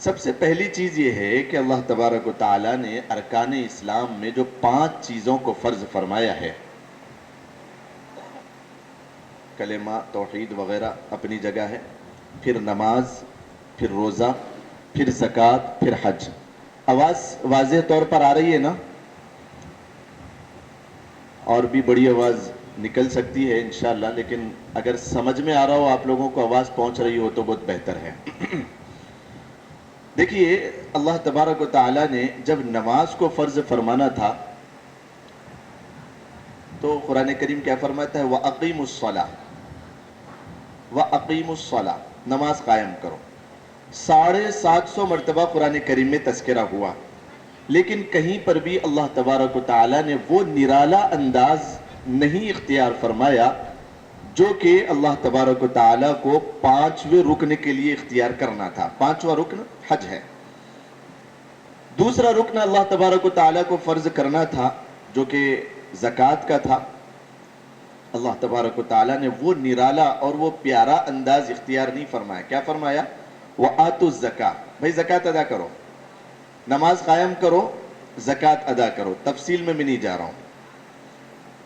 سب سے پہلی چیز یہ ہے کہ اللہ تبارک و تعالیٰ نے ارکان اسلام میں جو 5 چیزوں کو فرض فرمایا ہے، کلمہ، توحید وغیرہ اپنی جگہ ہے، پھر نماز، پھر روزہ، پھر زکوٰۃ، پھر حج۔ آواز واضح طور پر آ رہی ہے نا؟ اور بھی بڑی آواز نکل سکتی ہے انشاءاللہ، لیکن اگر سمجھ میں آ رہا ہو، آپ لوگوں کو آواز پہنچ رہی ہو تو بہت بہتر ہے۔ دیکھیے، اللہ تبارک و تعالیٰ نے جب نماز کو فرض فرمانا تھا تو قرآن کریم کیا فرماتا ہے؟ وَأَقِيمُوا الصَّلَاةَ، وَأَقِيمُوا الصَّلَاةَ، نماز قائم کرو۔ 750 مرتبہ قرآن کریم میں تذکرہ ہوا، لیکن کہیں پر بھی اللہ تبارک و تعالیٰ نے وہ نرالا انداز نہیں اختیار فرمایا جو کہ اللہ تبارک و تعالیٰ کو 5ویں رکن کے لیے اختیار کرنا تھا۔ 5واں رکن حج ہے۔ دوسرا رکن اللہ تبارک و تعالیٰ کو فرض کرنا تھا جو کہ زکوٰۃ کا تھا۔ اللہ تبارک و تعالیٰ نے وہ نرالا اور وہ پیارا انداز اختیار نہیں فرمایا۔ کیا فرمایا؟ وَآتُوا الزَّکَاۃَ، بھائی زکوٰۃ ادا کرو، نماز قائم کرو، زکوٰۃ ادا کرو۔ تفصیل میں نہیں جا رہا ہوں۔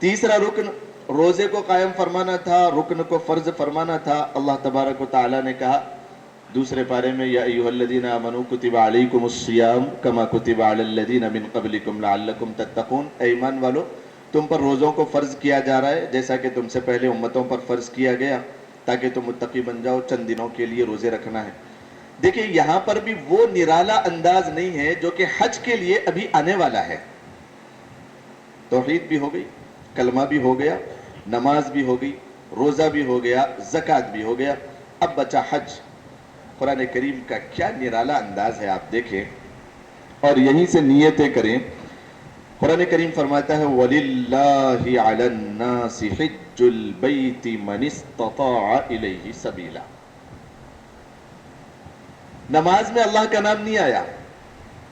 تیسرا رکن روزے کو قائم فرمانا تھا، رکن کو فرض فرمانا تھا۔ اللہ تبارک و تعالیٰ نے کہا دوسرے پارے میں، یا ایھا الذین آمنوا کتب علیکم الصیام کما کتب علی الذین من قبلکم لعلکم تتقون، اے ایمان والو، تم پر روزوں کو فرض کیا جا رہا ہے جیسا کہ تم سے پہلے امتوں پر فرض کیا گیا تاکہ تم متقی بن جاؤ، چند دنوں کے لیے روزے رکھنا ہے۔ دیکھیں یہاں پر بھی وہ نرالا انداز نہیں ہے جو کہ حج کے لیے ابھی آنے والا ہے۔ توحید بھی ہو گئی، کلمہ بھی ہو گیا، نماز بھی ہو گئی، روزہ بھی ہو گیا، زکوٰۃ بھی ہو گیا، اب بچا حج۔ قرآن کریم کا کیا نرالا انداز ہے، آپ دیکھیں اور یہیں سے نیتیں کریں۔ قرآن کریم فرماتا ہے وَلِلَّهِ عَلَى النَّاسِ حِجُّ الْبَيْتِ مَنِ اسْتَطَاعَ إِلَيْهِ سَبِيلًا۔ نماز میں اللہ کا نام نہیں آیا،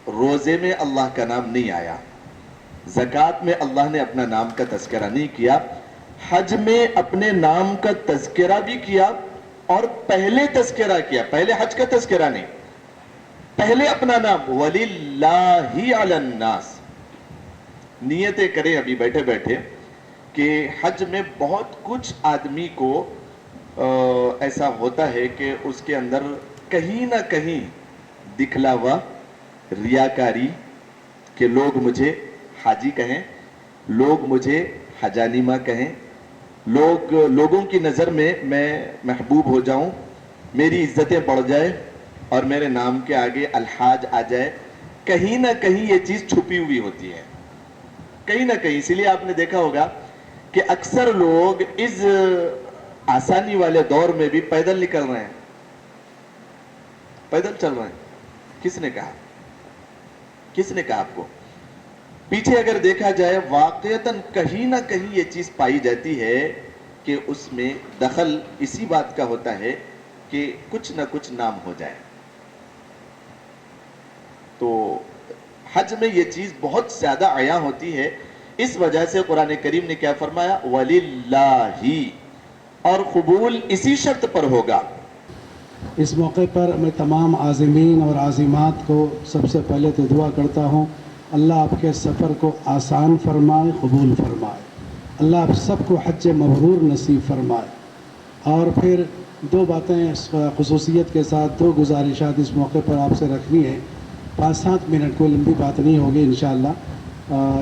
روزے میں اللہ کا نام نہیں آیا، زکوٰۃ میں اللہ نے اپنا نام کا تذکرہ نہیں کیا، حج میں اپنے نام کا تذکرہ بھی کیا اور پہلے تذکرہ کیا، پہلے حج کا تذکرہ نہیں، پہلے اپنا نام وَلِلَّهِ عَلَى النَّاسِ۔ نیتیں کریں ابھی بیٹھے بیٹھے کہ حج میں بہت کچھ آدمی کو ایسا ہوتا ہے کہ اس کے اندر کہیں نہ کہیں دکھلاوا، ریاکاری، کہ لوگ مجھے حاجی کہیں، لوگ مجھے حجانیمہ کہیں، لوگوں کی نظر میں محبوب ہو جاؤں، میری عزتیں بڑھ جائے اور میرے نام کے آگے الحاج آ جائے۔ کہیں نہ کہیں یہ چیز چھپی ہوئی ہوتی ہے، کہیں نہ کہیں۔ اسی لیے آپ نے دیکھا ہوگا کہ اکثر لوگ اس آسانی والے دور میں بھی پیدل نکل رہے ہیں، پیدل چل رہے ہیں۔ کس نے کہا؟ کس نے کہا آپ کو؟ پیچھے اگر دیکھا جائے واقعتاً کہیں نہ کہیں یہ چیز پائی جاتی ہے کہ اس میں دخل اسی بات کا ہوتا ہے کہ کچھ نہ کچھ نام ہو جائے۔ تو حج میں یہ چیز بہت زیادہ عیاں ہوتی ہے، اس وجہ سے قرآن کریم نے کیا فرمایا؟ وَلِلَّهِ، اور قبول اسی شرط پر ہوگا۔ اس موقع پر میں تمام عازمین اور عازمات کو سب سے پہلے تو دعا کرتا ہوں اللہ آپ کے سفر کو آسان فرمائے، قبول فرمائے، اللہ آپ سب کو حج مبرور نصیب فرمائے۔ اور پھر دو باتیں خصوصیت کے ساتھ، دو گزارشات اس موقع پر آپ سے رکھنی ہے۔ 5-7 منٹ، کوئی لمبی بات نہیں ہوگی انشاءاللہ۔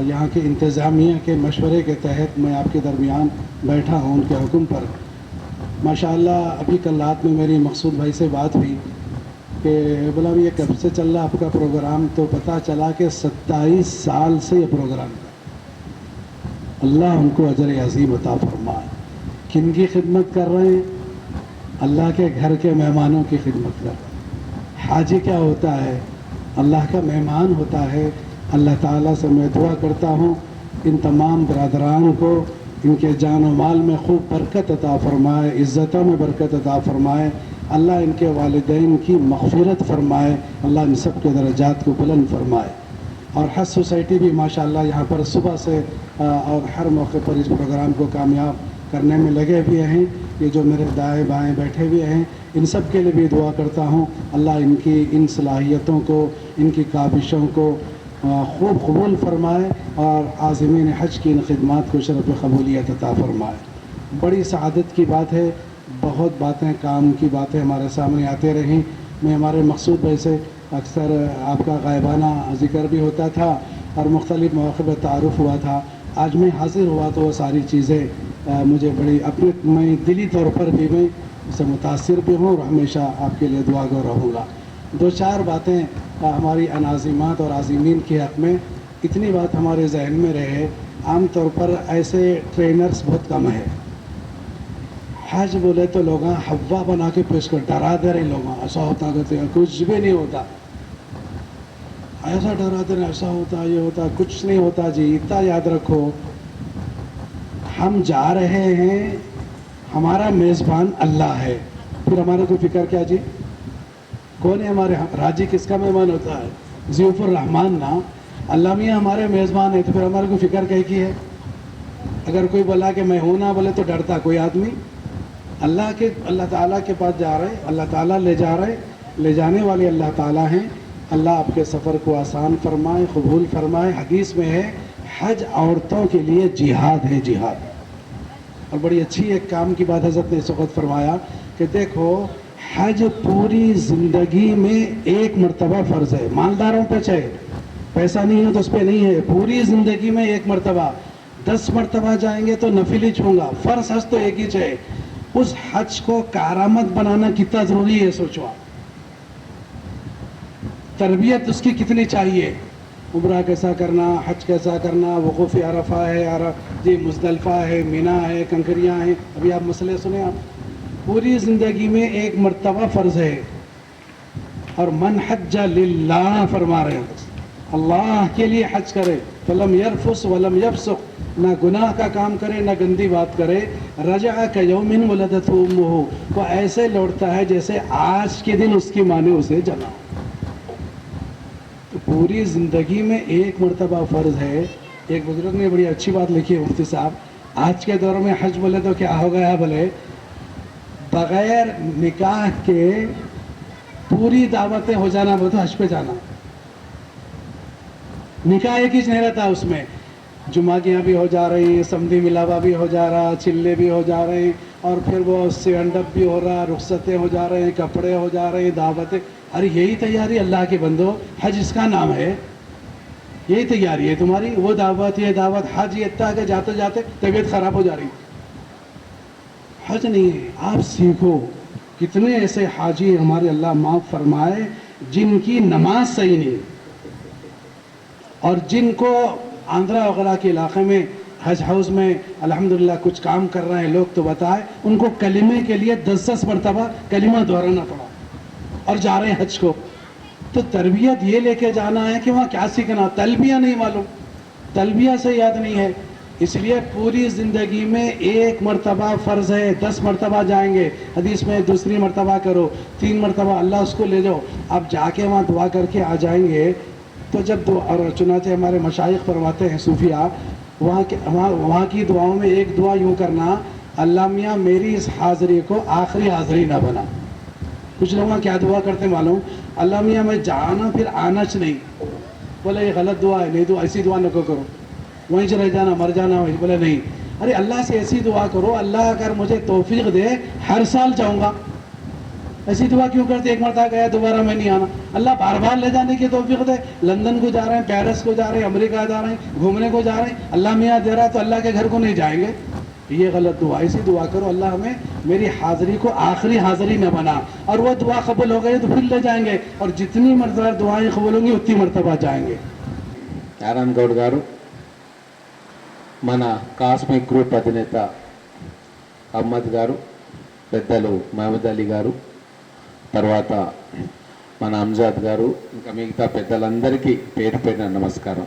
یہاں کے انتظامیہ کے مشورے کے تحت میں آپ کے درمیان بیٹھا ہوں ان کے حکم پر۔ ماشاءاللہ ابھی کل رات میں میری مقصود بھائی سے بات ہوئی کہ بولا یہ کب سے چل رہا آپ کا پروگرام؟ تو پتہ چلا کہ 27 سال سے یہ پروگرام ہے۔ اللہ ان کو اجر عظیم عطا فرمائے۔ کن کی خدمت کر رہے ہیں؟ اللہ کے گھر کے مہمانوں کی خدمت کر رہے ہیں۔ حاجی کیا ہوتا ہے؟ اللہ کا مہمان ہوتا ہے۔ اللہ تعالیٰ سے میں دعا کرتا ہوں ان تمام برادران کو ان کے جان و مال میں خوب برکت عطا فرمائے، عزتوں میں برکت عطا فرمائے، اللہ ان کے والدین کی مغفرت فرمائے، اللہ ان سب کے درجات کو بلند فرمائے۔ اور حج سوسائٹی بھی ماشاءاللہ یہاں پر صبح سے اور ہر موقع پر اس پروگرام کو کامیاب کرنے میں لگے ہوئے ہیں. یہ جو میرے دائیں بائیں بیٹھے ہوئے ہیں ان سب کے لیے بھی دعا کرتا ہوں. اللہ ان کی ان صلاحیتوں کو, ان کی کاوشوں کو خوب قبول فرمائے اور عازمین حج کی ان خدمات کو شرف قبولیت عطا فرمائے. بڑی سعادت کی بات ہے. بہت باتیں, کام کی باتیں ہمارے سامنے آتے رہیں. میں ہمارے مقصود بھائی سے اکثر آپ کا غائبانہ ذکر بھی ہوتا تھا اور مختلف مواقع پر تعارف ہوا تھا. آج میں حاضر ہوا تو وہ ساری چیزیں مجھے بڑی اپنے میں دلی طور پر بھی میں اس سے متاثر بھی ہوں اور ہمیشہ آپ کے لیے دعا گو رہوں گا. دو چار باتیں ہماری انعظمات اور عازمین کے حق میں. اتنی بات ہمارے ذہن میں رہے, عام طور پر ایسے ٹرینرز بہت کم ہیں. حج بولے تو لوگ ہوا بنا کے پیش کر ڈرا دے رہے لوگ, ایسا ہوتا کہتے ہیں کچھ بھی نہیں ہوتا, ایسا ڈرا دے رہے ایسا ہوتا یہ ہوتا, کچھ نہیں ہوتا جی. اتنا یاد رکھو ہم جا رہے ہیں, ہمارا میزبان اللہ ہے. پھر ہمارے کو فکر کیا جی؟ کون ہے ہمارے راجی کس کا مہمان ہوتا ہے؟ ضیوف الرحمان نا. اللہ میاں ہمارے میزبان ہے تو پھر ہمارے کو فکر کیا کی ہے؟ اگر کوئی بولا کہ میں ہوں نہ بولے تو ڈرتا کوئی آدمی. اللہ تعالیٰ کے پاس جا رہے, اللہ تعالیٰ لے جا رہے, لے جانے والے اللہ تعالیٰ ہیں. اللہ آپ کے سفر کو آسان فرمائے, قبول فرمائے. حدیث میں ہے حج عورتوں کے لیے جہاد ہے, جہاد. اور بڑی اچھی ایک کام کی بات حضرت نے اس وقت فرمایا کہ دیکھو حج پوری زندگی میں ایک مرتبہ فرض ہے. مالداروں پہ چاہے پیسہ نہیں ہے تو اس پہ نہیں ہے, پوری زندگی میں ایک مرتبہ. 10 مرتبہ جائیں گے تو نفل ہی چھوں گا, فرض حج تو ایک ہی چاہے. اس حج کو کارآمد بنانا کتنا ضروری ہے سوچو آپ. تربیت اس کی کتنی چاہیے, عمرہ کیسا کرنا, حج کیسا کرنا, وقوف عرفہ ہے, جی مزدلفہ ہے, مینا ہے, کنکریاں ہیں. ابھی آپ مسئلے سنیں. آپ پوری زندگی میں ایک مرتبہ فرض ہے. اور من حج للہ فرما رہے ہیں, اللہ کے لیے حج کرے, فلم یرفس ولم یفسق, نہ گناہ کا کام کرے نہ گندی بات کرے. رجع کیوم ولدتہ امہ, وہ ایسے لوٹتا ہے جیسے آج کے دن اس کی ماں نے اسے جنا. تو پوری زندگی میں ایک مرتبہ فرض ہے. ایک بزرگ نے بڑی اچھی بات لکھی ہے مفتی صاحب, آج کے دور میں حج بولے تو کیا ہو گیا بولے, بغیر نکاح کے پوری دعوتیں ہو جانا بولے تو حج پہ جانا. نکاح ایک ہی نہیں رہتا اس میں, جمعگیاں بھی ہو جا رہی ہیں, سمدھی ملاوا بھی ہو جا رہا, چلے بھی ہو جا رہے ہیں, اور پھر وہ سینڈپ بھی ہو رہا, رخصتیں ہو جا رہے ہیں, کپڑے ہو جا رہے ہیں, دعوتیں. ارے یہی تیاری اللہ کے بندو, حج اس کا نام ہے, یہی تیاری ہے تمہاری. وہ دعوت یہ دعوت, حج یہ اتنا کہ جاتے جاتے طبیعت خراب ہو جا رہی. حج نہیں ہے. آپ سیکھو. کتنے ایسے حاجی ہمارے اللہ معاف فرمائے جن کی نماز صحیح نہیں, اور جن کو آندھرا وغیرہ کے علاقے میں حج ہاؤس میں الحمدللہ کچھ کام کر رہے ہیں لوگ تو بتائے, ان کو کلمے کے لیے 10 مرتبہ کلمہ دہرانا پڑا اور جا رہے ہیں حج کو. تو تربیت یہ لے کے جانا ہے کہ وہاں کیا سیکھنا, تلبیہ نہیں معلوم, تلبیہ سے یاد نہیں ہے. اس لیے پوری زندگی میں ایک مرتبہ فرض ہے, 10 مرتبہ جائیں گے. حدیث میں 2 مرتبہ کرو, 3 مرتبہ اللہ اس کو لے جاؤ. آپ جا کے وہاں دعا کر کے آ جائیں گے تو جب اور چنانچہ ہمارے مشائخ فرماتے ہیں صوفیہ, وہاں کی دعاؤں میں ایک دعا یوں کرنا, اللہ میاں میری اس حاضری کو آخری حاضری نہ بنا. کچھ لوگ کیا دعا کرتے معلوم, اللہ میاں میں جانا پھر آنا چ نہیں. بولے یہ غلط دعا ہے, نہیں تو ایسی دعا نہ کرو, وہیں سے رہ جانا مر جانا. بولے نہیں, ارے اللہ سے ایسی دعا کرو, اللہ اگر مجھے توفیق دے ہر سال جاؤں گا. ایسی دعا کیوں کرتے, ایک مرتبہ گیا دوبارہ میں نہیں آنا. اللہ بار بار لے جانے کی توفیق دے. لندن کو جا رہے ہیں, پیرس کو جا رہے ہیں, امریکہ جا رہے ہیں, گھومنے کو جا رہے ہیں, اللہ میاں دے رہا ہے تو اللہ کے گھر کو نہیں جائیں گے. یہ غلط دعا. ایسی دعا کرو, اللہ ہمیں میری حاضری کو آخری حاضری نہ بنا. اور وہ دعا قبول ہو گئی تو پھر لے جائیں گے, اور جتنی مرتبہ دعائیں قبول ہوں گی اتنی مرتبہ جائیں گے. నారాయణ గౌడ్ గారు, మన కాస్మిక్ గ్రూప్ అధినేత అహ్మద్ గారు, పెద్దలు మహమ్మద్ అలీ గారు, తర్వాత మన అంజాద్ గారు, ఇంకా మిగతా పెద్దలందరికీ పేరు పేరున నమస్కారం.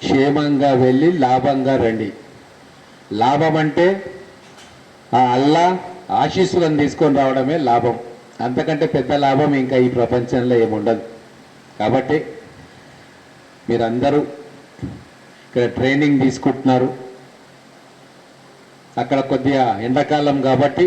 క్షేమంగా వెళ్ళి లాభంగా రండి. లాభం అంటే ఆ అల్లా ఆశీస్సులను తీసుకొని రావడమే లాభం. అంతకంటే పెద్ద లాభం ఇంకా ఈ ప్రపంచంలో ఏముండదు. కాబట్టి మీరందరూ ఇక్కడ ట్రైనింగ్ తీసుకుంటున్నారు. అక్కడ కొద్దిగా ఎండాకాలం కాబట్టి